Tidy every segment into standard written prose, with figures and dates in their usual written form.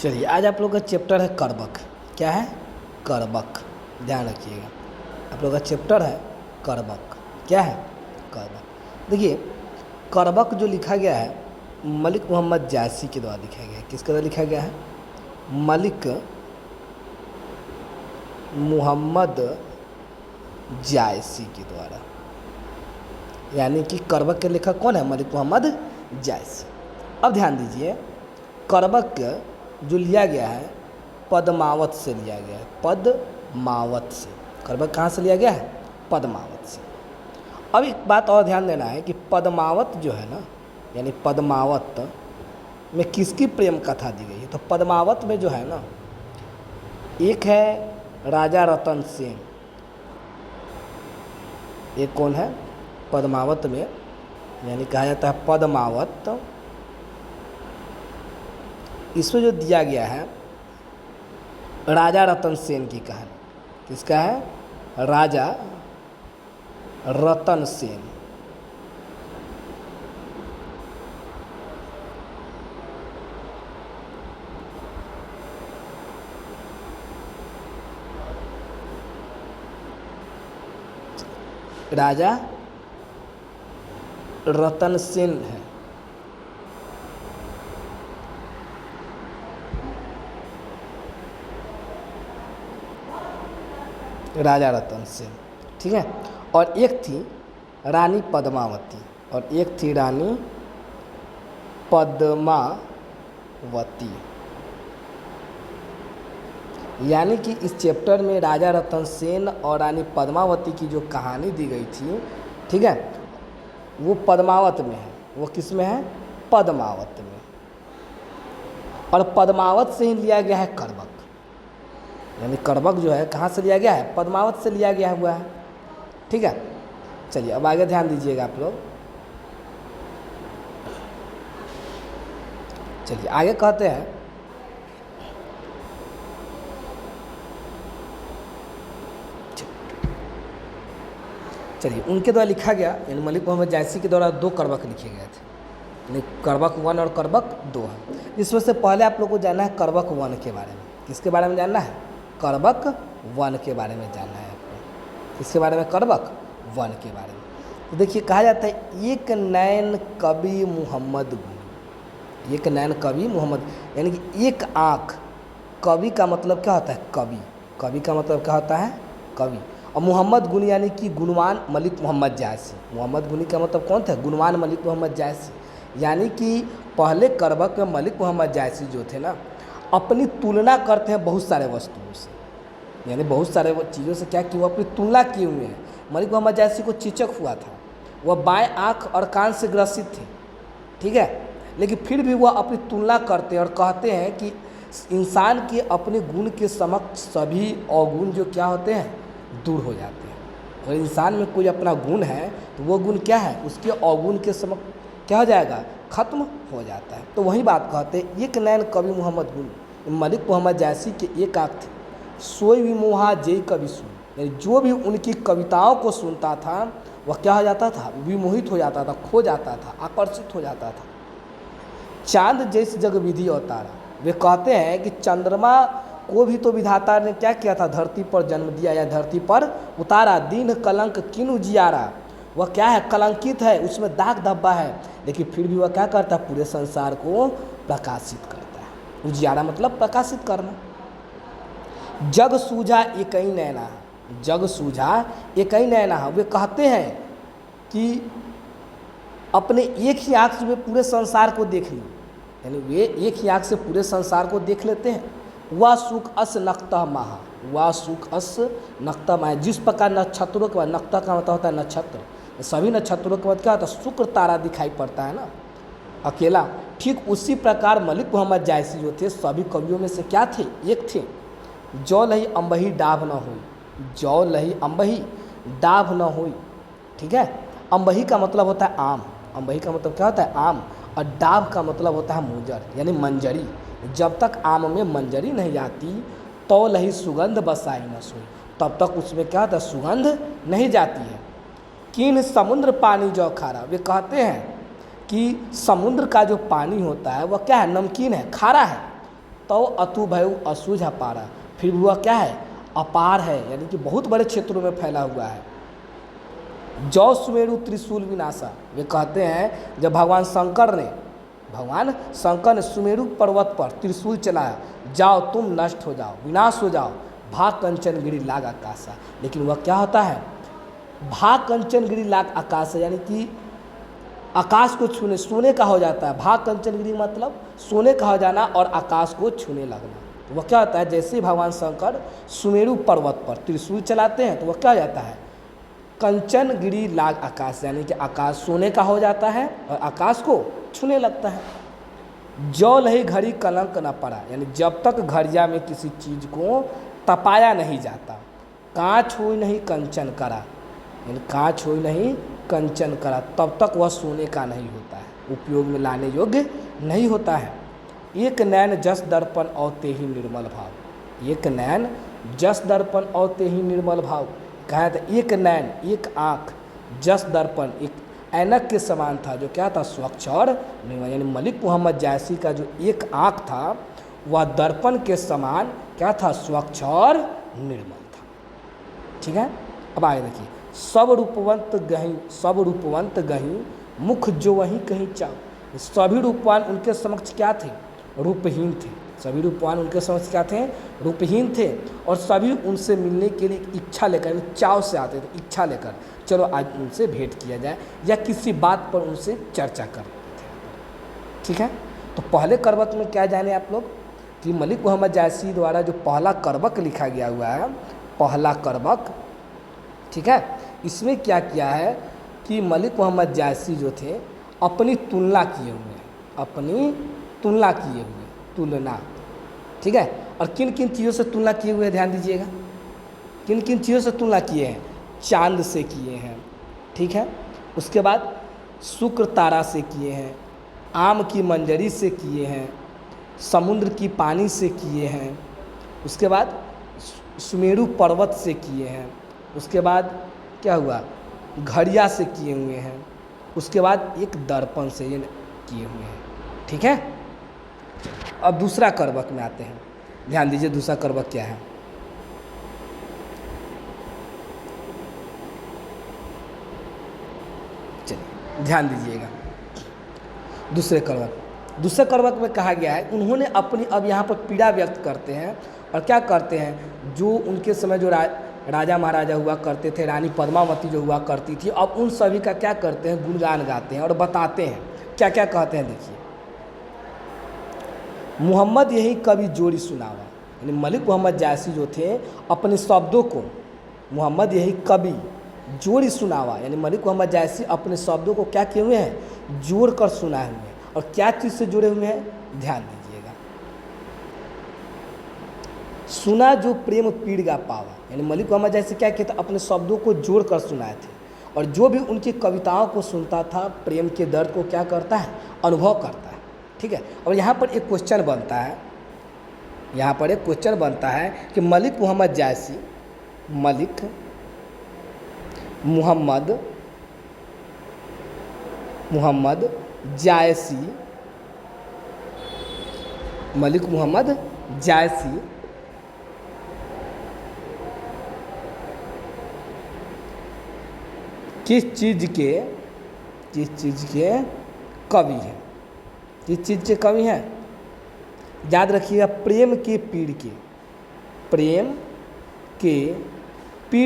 चलिए आज आप लोग का चैप्टर है कर्बक। क्या है? कर्बक। ध्यान रखिएगा, आप लोग का चैप्टर है कर्बक। क्या है? कर्बक। देखिए, कर्बक जो लिखा गया है मलिक मोहम्मद जायसी के द्वारा लिखा गया है। किसके द्वारा लिखा गया है? मलिक मोहम्मद जायसी के द्वारा। यानी कि कर्बक के लेखक कौन है? मलिक मोहम्मद जायसी। अब ध्यान दीजिए, कर्बक जो लिया गया है पद्मावत से लिया गया है। पद्मावत से। कर्बक कहाँ से लिया गया है? पद्मावत से। अब एक बात और ध्यान देना है कि पद्मावत जो है ना, यानी पद्मावत में किसकी प्रेम कथा दी गई है? तो पद्मावत में जो है ना, एक है राजा रतन सेन। एक कौन है? पद्मावत में, यानी कहा जाता है पद्मावत, इसमें जो दिया गया है राजा रतन सेन की कहानी। किसका है? राजा रतन सेन। राजा रतन सेन है। राजा रतन सेन, ठीक है। और एक थी रानी पद्मावती, और एक थी रानी पद्मावती। यानी कि इस चैप्टर में राजा रतन सेन और रानी पद्मावती की जो कहानी दी गई थी, ठीक है, वो पद्मावत में है। वो किस में है? पद्मावत में। और पद्मावत से ही लिया गया है कर्बक। यानी कर्बक जो है कहाँ से लिया गया है? पद्मावत से लिया गया हुआ है। ठीक है, चलिए अब आगे ध्यान दीजिएगा आप लोग। चलिए आगे कहते हैं, चलिए उनके द्वारा लिखा गया, यानी मलिक मोहम्मद जायसी के द्वारा 2 कर्बक लिखे गए थे। यानी कर्बक 1 और कर्बक 2 है। इसमें से पहले आप लोग को जानना है कर्बक 1 के बारे में। किसके बारे में जानना है? कर्बक 1 के बारे में जानना है आपको। किसके बारे में? कर्बक 1 के बारे में। तो देखिए, कहा जाता है एक नैन कवि मोहम्मद गुनी। एक नैन कवि मोहम्मद, यानी कि एक आँख। कवि का मतलब क्या होता है? कवि। कवि का मतलब क्या होता है? कवि। और मोहम्मद गुनी यानी कि गुणवान मलिक मोहम्मद जायसी। मोहम्मद गुनी का मतलब कौन था? गुणवान मलिक मोहम्मद जायसी। यानी कि पहले कर्बक में मलिक मोहम्मद जायसी जो थे ना, अपनी तुलना करते हैं बहुत सारे वस्तुओं से। यानी बहुत सारे चीज़ों से क्या कि वो अपनी तुलना किए हुए हैं। मलिक मोहम्मद जायसी को चेचक हुआ था, वह बाएं आँख और कान से ग्रसित थे, ठीक है, लेकिन फिर भी वह अपनी तुलना करते हैं और कहते हैं कि इंसान के अपने गुण के समक्ष सभी अवगुण जो क्या होते हैं? दूर हो जाते हैं। अगर इंसान में कोई अपना गुण है तो वो गुण क्या है? उसके अवगुण के समक्ष क्या हो जाएगा? खत्म हो जाता है। तो वही बात कहते हैं, एक नैन कवि मोहम्मद गुनी। मलिक मोहम्मद जायसी के एक आँख थे, सोई विमोहा जय कवि सुन। यानी जो भी उनकी कविताओं को सुनता था वह क्या हो जाता था? विमोहित हो जाता था, खो जाता था, आकर्षित हो जाता था। चांद जैसे जग विधि अवतारा। वे कहते हैं कि चंद्रमा को भी तो विधाता ने क्या किया था? धरती पर जन्म दिया या धरती पर उतारा। दीन कलंक किनु जियारा। वह क्या है? कलंकित है, उसमें दाग धब्बा है, लेकिन फिर भी वह क्या करता है? पूरे संसार को प्रकाशित करता है। उजियारा मतलब प्रकाशित करना। जग सूझा एक ही नैना। जग सूझा एक ही नैना। वे कहते हैं कि अपने एक ही आँख से वे पूरे संसार को देख लिए। यानी वे एक ही आँख से पूरे संसार को देख लेते हैं। वह सुख अस नक्ता महा। वह सुख अस नक्ता महा। जिस प्रकार नक्षत्रों के बाद, नक्ता का मतलब होता है नक्षत्र, सभी नक्षत्रों के बाद क्या होता है? शुक्र तारा दिखाई पड़ता है ना, अकेला। ठीक उसी प्रकार मलिक मोहम्मद जायसी जो थे सभी कवियों में से क्या थे? एक थे। जौ लही अम्बही डाभ न हुई। जौ लही अम्बही डाभ न हुई, ठीक है। अम्बही का मतलब होता है आम। अम्बही का मतलब क्या होता है? आम। और डाभ का मतलब होता है मूजर, यानी मंजरी। जब तक आम में मंजरी नहीं जाती तो लही सुगंध बसाई न सोई, तब तक उसमें क्या होता है? सुगंध नहीं जाती है। किन समुद्र पानी जो खारा। वे कहते हैं कि समुद्र का जो पानी होता है वह क्या है? नमकीन है, खारा है। तो अतु भयउ असूझ अपारा, फिर वह क्या है, अपार है, यानी कि बहुत बड़े क्षेत्रों में फैला हुआ है। जौ सुमेरु त्रिशूल विनाशा, वे कहते हैं जब भगवान शंकर ने सुमेरु पर्वत पर त्रिशूल चलाया, जाओ तुम नष्ट हो जाओ, विनाश हो जाओ, भाग कंचन गिरी लाग आकाशा। लेकिन वह क्या होता है, भाग कंचन गिरी लाग आकाशा, यानी कि आकाश को छूने, सोने का हो जाता है। भाग कंचन गिरी मतलब सोने का हो जाना और आकाश को छूने लगना। तो वह क्या होता है, जैसे भगवान शंकर सुमेरु पर्वत पर त्रिशूल चलाते हैं तो वह क्या हो जाता है, कंचन गिरी लाग आकाश, यानी कि आकाश सोने का हो जाता है और आकाश को छूने लगता है। जो लही घड़ी कलंक न पड़ा, यानी जब तक घड़िया में किसी चीज़ को तपाया नहीं जाता। कांच हुई नहीं कंचन करा, यानी कांच हुई नहीं कंचन करा, तब तक वह सोने का नहीं होता है, उपयोग में लाने योग्य नहीं होता है। एक नैन जस दर्पण औते ही निर्मल भाव, एक नैन जस दर्पण औते ही निर्मल भाव, कहा था एक नैन, एक आँख, जस दर्पण, एक ऐनक के समान था, जो क्या था, स्वच्छ और निर्मल। यानी मलिक मोहम्मद जायसी का जो एक आँख था वह दर्पण के समान क्या था, स्वच्छ और निर्मल था। ठीक है, अब आगे देखिए, सब रूपवंत गहीं मुख जो वहीं कहीं चाव। सभी रूपवान उनके समक्ष क्या थे, रूपहीन थे। सभी रूपवान उनके समक्ष क्या थे, रूपहीन थे, और सभी उनसे मिलने के लिए इच्छा लेकर, चाव से आते थे, इच्छा लेकर, चलो आज उनसे भेंट किया जाए, या किसी बात पर उनसे चर्चा करते थे। ठीक है, तो पहले करबक में क्या जाने आप लोग कि मलिक मोहम्मद जायसी द्वारा जो पहला करबक लिखा गया हुआ है, पहला करबक, ठीक है, इसमें क्या किया है कि मलिक मोहम्मद जायसी जो थे अपनी तुलना किए हुए हैं, अपनी तुलना किए हुए, तुलना, ठीक है। और किन किन चीज़ों से तुलना किए हुए, ध्यान दीजिएगा, किन किन चीज़ों से तुलना किए हैं, चांद से किए हैं, ठीक है, उसके बाद शुक्र तारा से किए हैं, आम की मंजरी से किए हैं, समुद्र की पानी से किए हैं, उसके बाद सुमेरु पर्वत से किए हैं, उसके बाद क्या हुआ, घड़िया से किए हुए हैं, उसके बाद एक दर्पण से ये किए हुए हैं। ठीक है, अब दूसरा करबक में आते हैं, ध्यान दीजिए दूसरा करबक क्या है। चलिए ध्यान दीजिएगा, दूसरे करबक में कहा गया है, उन्होंने अपनी, अब यहाँ पर पीड़ा व्यक्त करते हैं और क्या करते हैं, जो उनके समय जो राजा महाराजा हुआ करते थे, रानी पद्मावती जो हुआ करती थी, अब उन सभी का क्या करते हैं, गुणगान गाते हैं और बताते हैं, क्या क्या कहते हैं, देखिए। मोहम्मद यही कवि जोड़ी सुनावा, यानी मलिक मोहम्मद जायसी जो थे अपने शब्दों को, मोहम्मद यही कवि जोड़ी सुनावा, यानी मलिक मोहम्मद जायसी अपने शब्दों को क्या किए हुए हैं, जोड़ कर सुनाए हुए हैं। और क्या चीज़ से जुड़े हुए हैं, ध्यान दीजिएगा, सुना जो प्रेम पीड़गा पावा, यानी मलिक मोहम्मद जायसी क्या किया था, अपने शब्दों को जोड़ कर सुनाए थे, और जो भी उनकी कविताओं को सुनता था प्रेम के दर्द को क्या करता है, अनुभव करता है। ठीक है, और यहाँ पर एक क्वेश्चन बनता है, यहाँ पर एक क्वेश्चन बनता है कि मलिक मोहम्मद जायसी, मलिक मोहम्मद जायसी, मलिक मोहम्मद जायसी किस चीज़ के कवि हैं, किस चीज़ के कवि हैं, याद रखिएगा, प्रेम के पीड़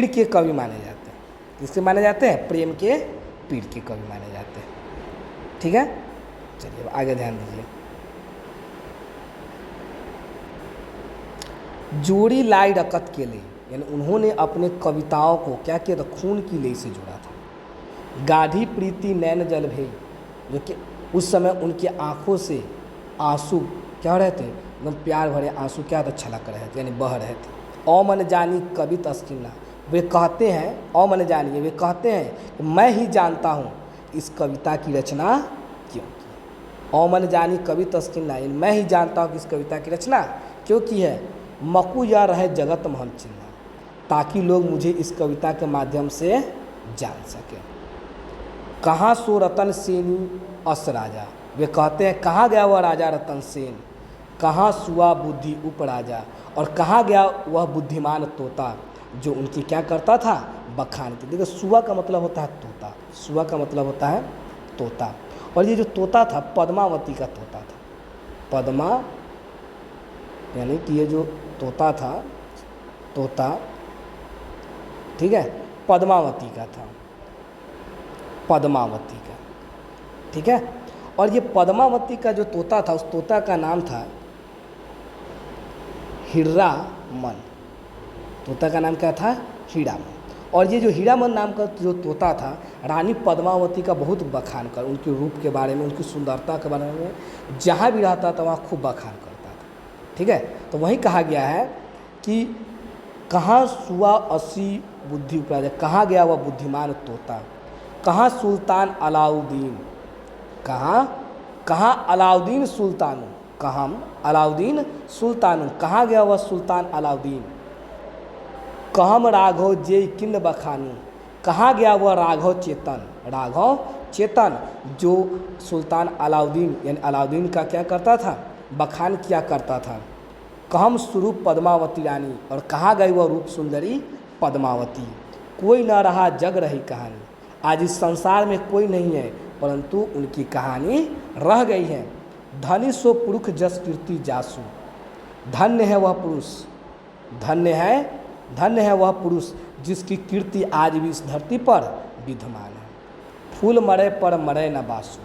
के कवि माने जाते हैं। किसके माने जाते हैं, प्रेम के पीड़ के कवि माने जाते हैं। ठीक है, चलिए अब आगे ध्यान दीजिए। जोड़ी लाई रकत के लिए, यानी उन्होंने अपने कविताओं को क्या किया था, खून की लेई से जोड़ा था। गाढ़ी प्रीति नैन जल भे, जो कि उस समय उनकी आँखों से आंसू क्या हो रहे थे, एकदम प्यार भरे आंसू क्या था, छलक रहे थे, यानी बह रहे थे। ओ मन जानी कवि तस्किना, वे कहते हैं, ओ मन जानिए, वे कहते हैं कि मैं ही जानता हूँ इस कविता की रचना क्यों की। ओ मन जानी कवि तस्किना, मैं ही जानता हूँ कि इस कविता की रचना क्यों की है। मकू या रहे जगत महम चिन्ह, ताकि लोग मुझे इस कविता के माध्यम से जान सकें। कहाँ सो रतन सेनी अस राजा, वे कहते हैं कहाँ गया वह राजा रतन सेन, कहाँ सुआ बुद्धि उपराजा, और कहाँ गया वह बुद्धिमान तोता जो उनकी क्या करता था, बखान की। देखो सुआ का मतलब होता है तोता, सुआ का मतलब होता है तोता। और ये जो तोता था पद्मावती का तोता था, पद्मा यानी कि ये जो तोता था, तोता ठीक है पद्मावती का था, पद्मावती का, ठीक है। और ये पद्मावती का जो तोता था, उस तोता का नाम था हीरामन। तोता का नाम क्या था, हीरामन। और ये जो हीरामन नाम का जो तोता था, रानी पद्मावती का बहुत बखान कर, उनके रूप के बारे में, उनकी सुंदरता के बारे में जहाँ भी रहता था वहाँ खूब बखान करता था, ठीक है। तो वहीं कहा गया है कि कहाँ सुआ असी बुद्धि उपराजा, कहाँ गया वह बुद्धिमान तोता, कहाँ सुल्तान अलाउद्दीन, कहाँ अलाउद्दीन सुल्तान, कहाँ अलाउद्दीन सुल्तान, कहाँ गया वह सुल्तान अलाउद्दीन, कहम राघव जे किंद बखानू, कहाँ गया वह राघव चेतन, राघव चेतन जो सुल्तान अलाउद्दीन यानी अलाउद्दीन का क्या करता था, बखान किया करता था। कहम स्वरूप पद्मावती रानी, और कहाँ गई वह रूप सुंदरी पद्मावती। कोई न रहा जग रही कहानी, आज इस संसार में कोई नहीं है परंतु उनकी कहानी रह गई है। धनी सो पुरुष जस कीर्ति जासु, धन्य है वह पुरुष, धन्य है वह पुरुष जिसकी कीर्ति आज भी इस धरती पर विद्यमान है। फूल मरे पर मरे न बासु,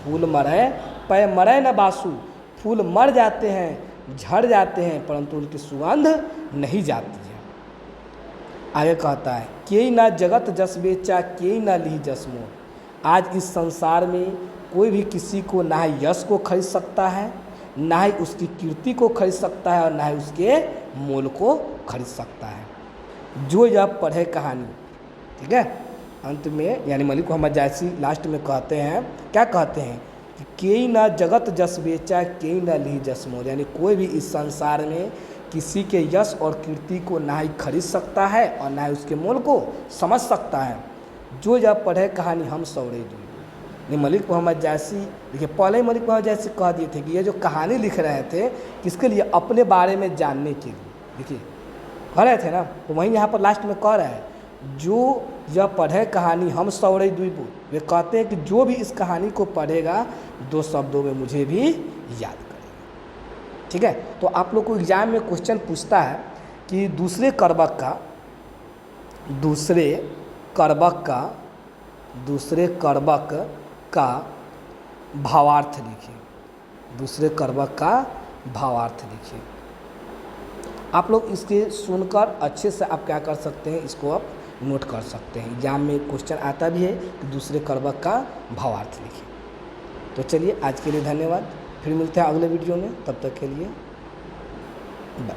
फूल मरे पर मरे न बासु, फूल मर जाते हैं, झड़ जाते हैं, परंतु उनकी सुगंध नहीं जाती है। आगे कहता है केई ना जगत जस बेचा, केई ना ली जस मोह। आज इस संसार में कोई भी किसी को ना ही यश को खरीद सकता है, ना ही उसकी कीर्ति को खरीद सकता है, और ना ही उसके मोल को खरीद सकता है। जो यह पढ़े कहानी, ठीक है। अंत में यानी मलिक मोहम्मद जायसी लास्ट में कहते हैं, क्या कहते हैं कि केई ना जगत जस बेचा, केई ना ली जस मोह, यानी कोई भी इस संसार में किसी के यश और कीर्ति को ना ही खरीद सकता है और ना ही उसके मोल को समझ सकता है। जो यह पढ़े कहानी हम सौरे जो, ये मलिक मोहम्मद जायसी, देखिए पहले ही मलिक मोहम्मद जायसी कह दिए थे कि ये जो कहानी लिख रहे थे किसके लिए, अपने बारे में जानने के लिए। देखिए कह रहे थे ना, तो वहीं यहाँ पर लास्ट में कह रहे हैं जो यह पढ़े कहानी हम सौरे द्वीपु, वे कहते हैं कि जो भी इस कहानी को पढ़ेगा 2 शब्दों में मुझे भी याद करेगा, ठीक है। तो आप लोग को एग्जाम में क्वेश्चन पूछता है कि दूसरे करबक का भावार्थ लिखिए, दूसरे करबक का भावार्थ लिखिए। आप लोग इसके सुनकर अच्छे से आप क्या कर सकते हैं, इसको आप नोट कर सकते हैं। एग्जाम में क्वेश्चन आता भी है कि दूसरे करबक का भावार्थ लिखिए। तो चलिए आज के लिए धन्यवाद, फिर मिलते हैं अगले वीडियो में, तब तक के लिए बाय।